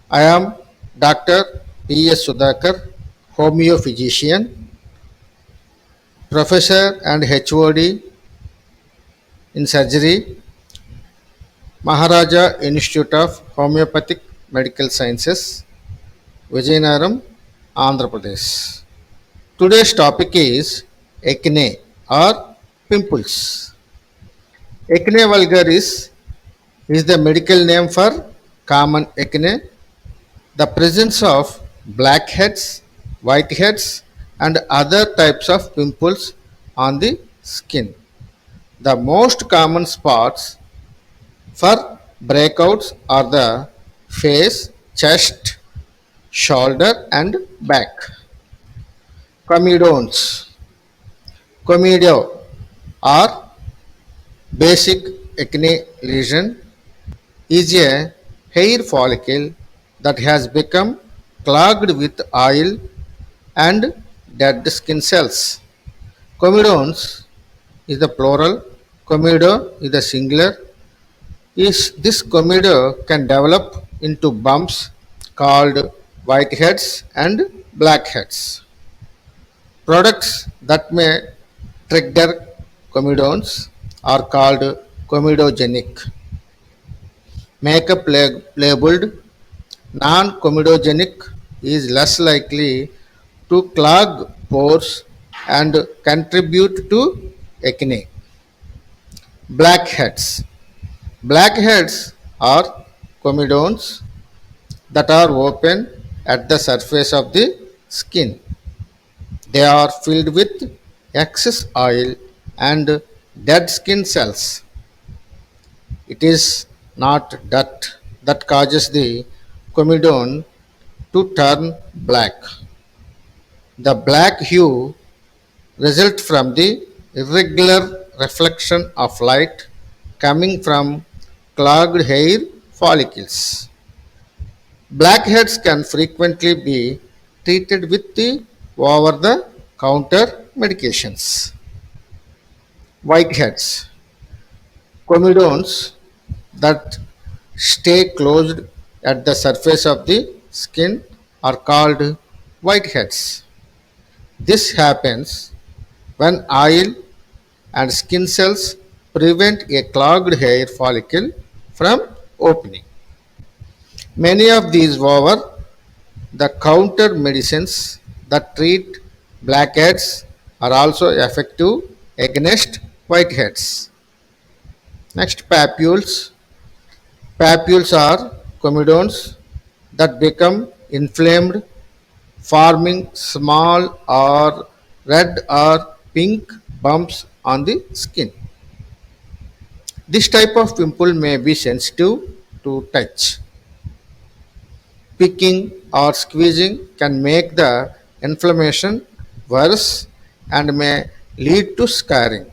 I am Dr. P.S. Sudhakar, homeophysician, professor and HOD in surgery, Maharaja Institute of Homeopathic Medical Sciences, Vijayanagram, Andhra Pradesh. Today's topic is acne or pimples. Acne vulgaris is the medical name for common acne, the presence of blackheads, whiteheads, and other types of pimples on the skin. The most common spots for breakouts are the face, chest, shoulder, and back. Comedones. Comedo or basic acne lesion is a hair follicle that has become clogged with oil and dead skin cells. Comedones is the plural, comedo is the singular. This comedo can develop into bumps called whiteheads and blackheads. Products that may trigger comedones are called comedogenic. Makeup labeled non-comedogenic is less likely to clog pores and contribute to acne. Blackheads. Blackheads are comedones that are open at the surface of the skin. They are filled with excess oil and dead skin cells. It is not dirt that causes the comedone to turn black. The black hue results from the irregular reflection of light coming from clogged hair follicles. Blackheads can frequently be treated with the over the counter medications. Whiteheads. Comedones that stay closed at the surface of the skin are called whiteheads. This happens when oil and skin cells prevent a clogged hair follicle from opening. Many of these over the counter medicines that treat blackheads are also effective against whiteheads. Next, papules. Papules are comedones that become inflamed, forming small or red or pink bumps on the skin. This type of pimple may be sensitive to touch. Picking or squeezing can make the inflammation worse and may lead to scarring.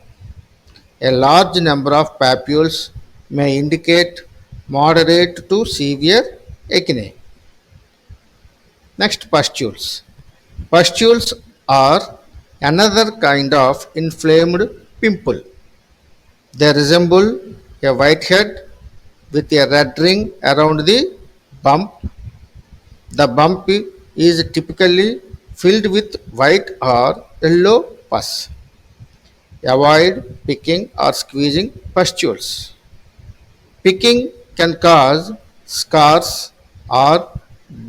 A large number of papules may indicate moderate to severe acne. Next, pustules. Pustules are another kind of inflamed pimple. They resemble a whitehead with a red ring around the bump. The bump is typically filled with white or yellow pus. Avoid picking or squeezing pustules. Picking can cause scars or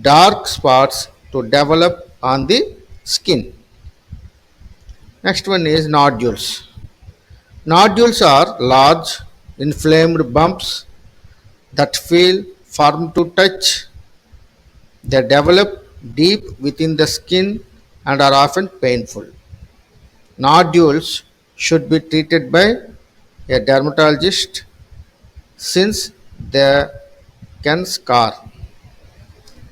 dark spots to develop on the skin. Next one is nodules. Nodules are large, inflamed bumps that feel firm to touch. They develop deep within the skin and are often painful. Nodules should be treated by a dermatologist since they can scar.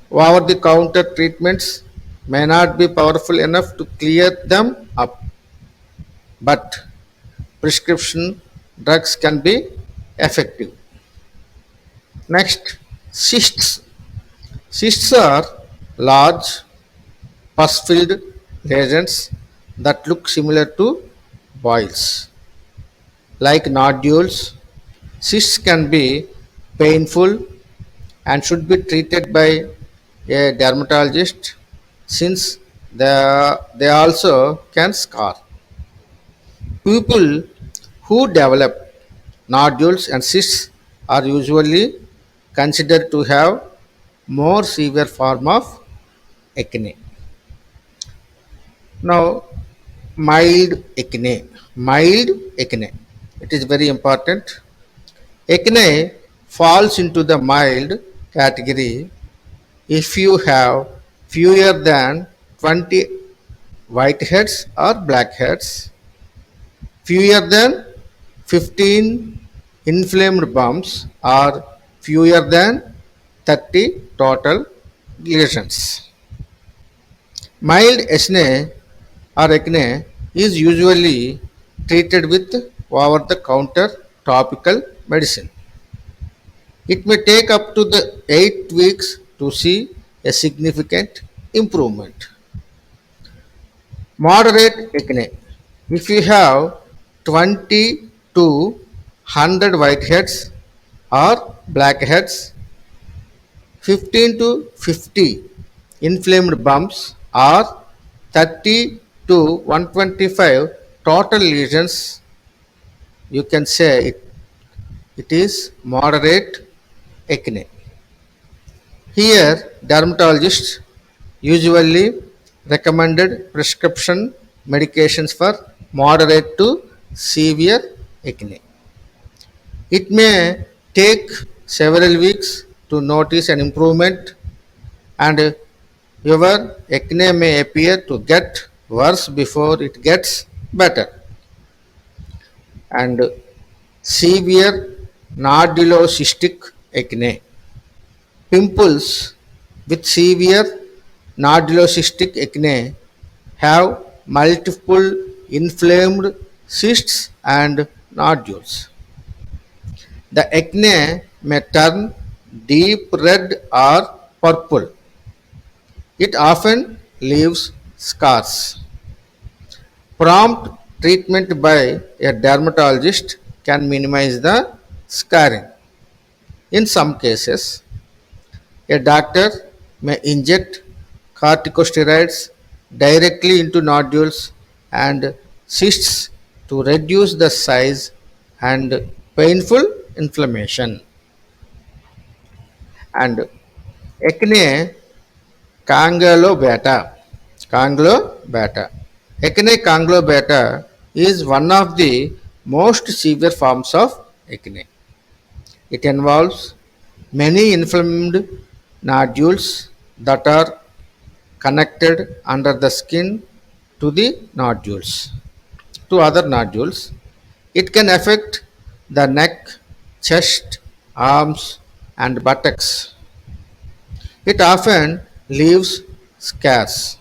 Over the counter treatments may not be powerful enough to clear them up, but prescription drugs can be effective. Next, cysts. Cysts are large, pus filled lesions that look similar to boils. Like nodules, cysts can be painful and should be treated by a dermatologist since they also can scar. People who develop nodules and cysts are usually considered to have more severe form of acne. Now, mild acne. It is very important. Acne falls into the mild category if you have fewer than 20 whiteheads or blackheads, fewer than 15 inflamed bumps, or fewer than 30 total lesions. Mild acne is usually treated with over the counter topical medicine. It may take up to the 8 weeks to see a significant improvement. Moderate acne. If you have 20 to 100 whiteheads or blackheads, 15 to 50 inflamed bumps, or 30 to 125 total lesions, you can say it is moderate acne. Here, dermatologists usually recommended prescription medications for moderate to severe acne. It may take several weeks to notice an improvement, and your acne may appear to get worse before it gets better. And severe nodulocystic acne. Pimples with severe nodulocystic acne have multiple inflamed cysts and nodules. The acne may turn deep red or purple. It often leaves scars. Prompt treatment by a dermatologist can minimize the scarring. In some cases, a doctor may inject corticosteroids directly into nodules and cysts to reduce the size and painful inflammation. And acne conglobata. Conglobata. Acne conglobata is one of the most severe forms of acne. It involves many inflamed nodules that are connected under the skin to the nodules, to other nodules. It can affect the neck, chest, arms, and buttocks. It often leaves scars.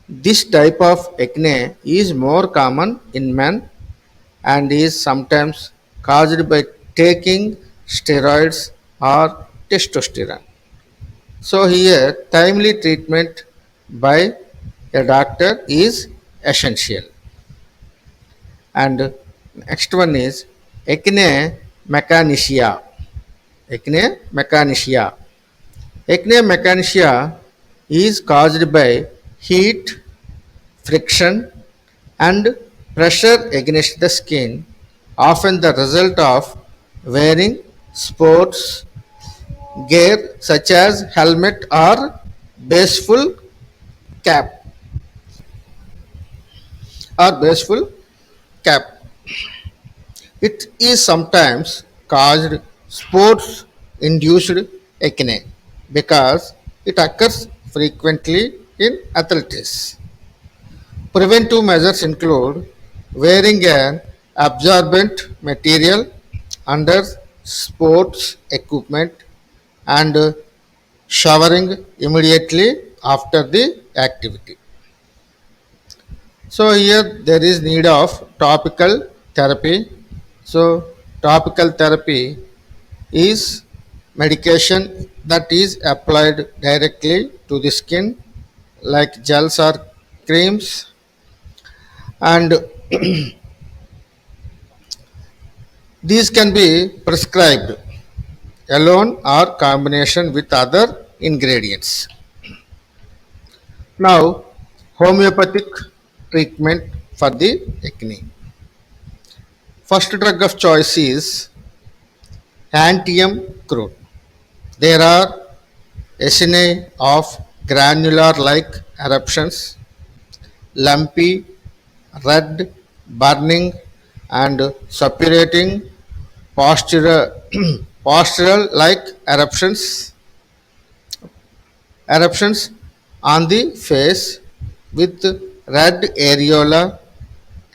This type of acne is more common in men and is sometimes caused by taking steroids or testosterone. So here timely treatment by a doctor is essential. And next one is acne mechanicia. Acne mechanicia. Acne mechanicia is caused by heat, friction, and pressure against the skin, often the result of wearing sports gear such as helmet or baseful cap baseful cap. It is sometimes caused sports induced acne because it occurs frequently in athletics. Preventive measures include wearing an absorbent material under sports equipment and showering immediately after the activity. So here there is need of topical therapy. So topical therapy is medication that is applied directly to the skin like gels or creams, and these can be prescribed alone or combination with other ingredients. Now, homeopathic treatment for the acne. First drug of choice is Antium crude. There are acini of granular-like eruptions, lumpy, red, burning, and suppurating postural, postural-like eruptions on the face with red areola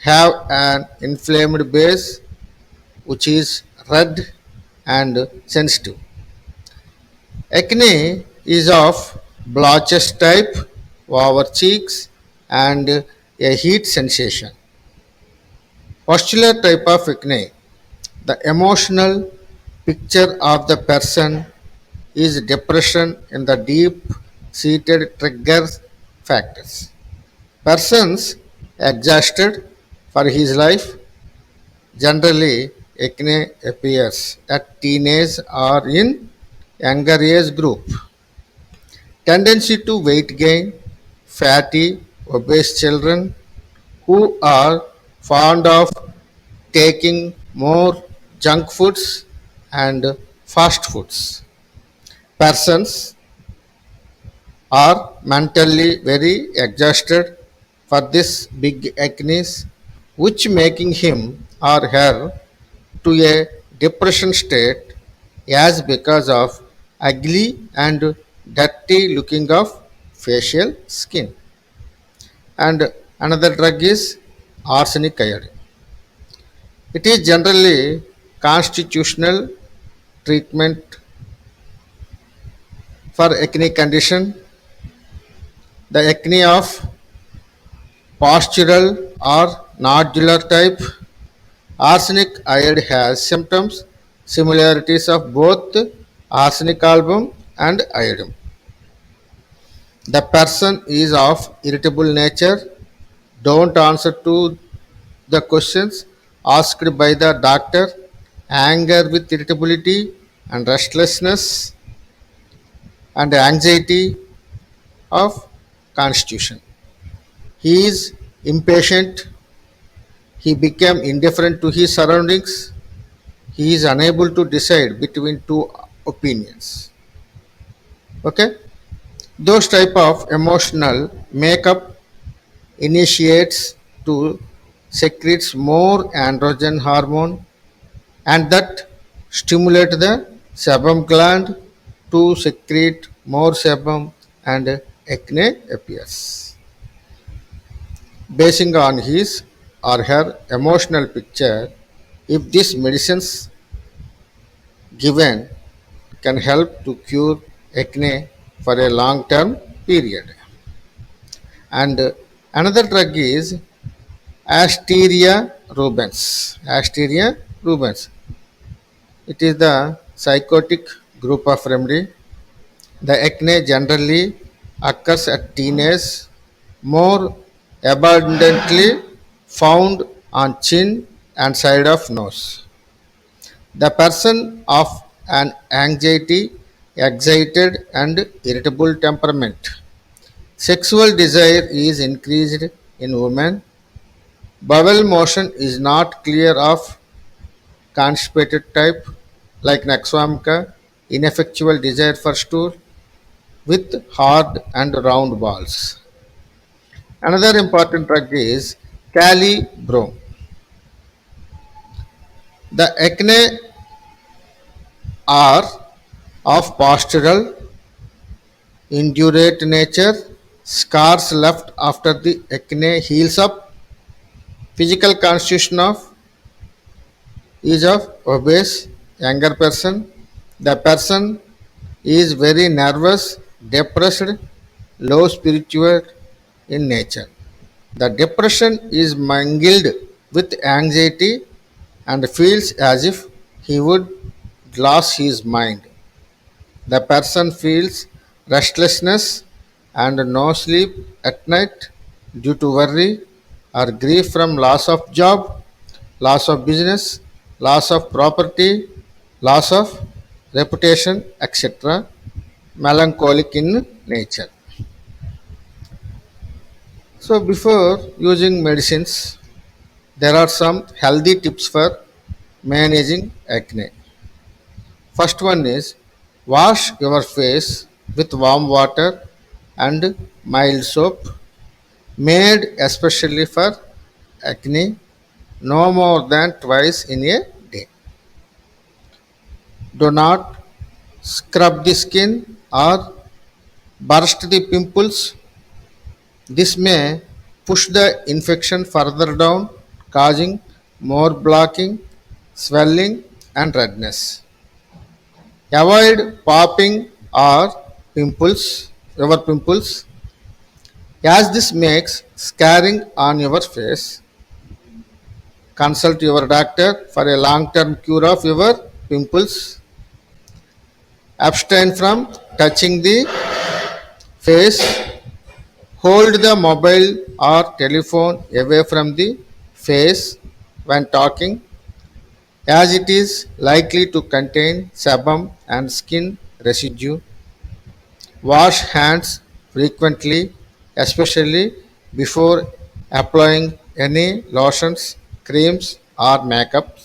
have an inflamed base which is red and sensitive. Acne is of blotches type over cheeks and a heat sensation. Postular type of acne. The emotional picture of the person is depression in the deep seated trigger factors. Persons exhausted for his life. Generally, acne appears at teenage or in younger age group. Tendency to weight gain, fatty, obese children who are fond of taking more junk foods and fast foods. Persons are mentally very exhausted for this big acne, which making him or her to a depression state as because of ugly and dirty looking of facial skin. And another drug is arsenic iodine. It is generally constitutional treatment for acne condition. The acne of postural or nodular type arsenic iodide has symptoms similarities of both arsenic album and iodine. The person is of irritable nature, don't answer to the questions asked by the doctor, anger with irritability and restlessness and anxiety of constitution. He is impatient, he became indifferent to his surroundings, he is unable to decide between two opinions. Okay? Those type of emotional makeup initiates to secretes more androgen hormone and that stimulate the sebum gland to secrete more sebum and acne appears. Basing on his or her emotional picture, if these medicines given can help to cure acne for a long term period. And another drug is Asteria rubens. Asteria rubens. It is the psychotic group of remedy. The acne generally occurs at teenage, more abundantly found on chin and side of nose. The person of an anxiety, excited and irritable temperament. Sexual desire is increased in women. Bowel motion is not clear of constipated type like Naxwamka, ineffectual desire for stool with hard and round balls. Another important drug is calibrom. The acne are of postural, indurate nature, scars left after the acne heals up, physical constitution of is of obese younger person. The person is very nervous, depressed, low spiritual in nature. The depression is mingled with anxiety and feels as if he would lose his mind. The person feels restlessness and no sleep at night due to worry or grief from loss of job, loss of business, loss of property, loss of reputation, etc. melancholic in nature. So, before using medicines, there are some healthy tips for managing acne. First one is wash your face with warm water and mild soap made especially for acne no more than twice in a day. Do not scrub the skin or burst the pimples. This may push the infection further down, causing more blocking, swelling, and redness. Avoid popping or your pimples, as this makes scarring on your face. Consult your doctor for a long-term cure of your pimples. Abstain from touching the face. Hold the mobile or telephone away from the face when talking, as it is likely to contain sebum and skin residue. Wash hands frequently, especially before applying any lotions, creams, or makeup.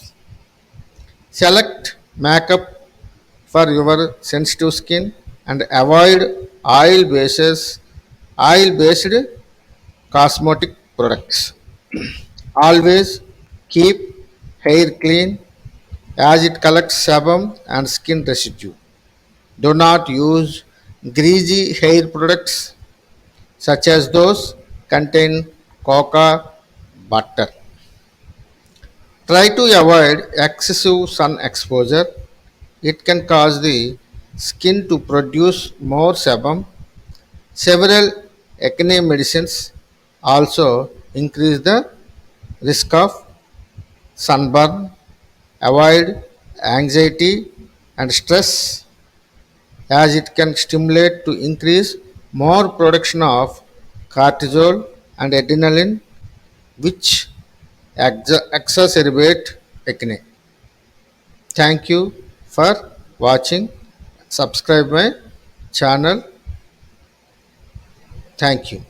Select makeup for your sensitive skin and avoid oil based cosmetic products. Always keep hair clean as it collects sebum and skin residue. Do not use greasy hair products such as those contain cocoa butter. Try to avoid excessive sun exposure. It can cause the skin to produce more sebum. Several acne medicines also increase the risk of sunburn. Avoid anxiety and stress, as it can stimulate to increase more production of cortisol and adrenaline, which exacerbate acne. Thank you for watching. Subscribe my channel. Thank you.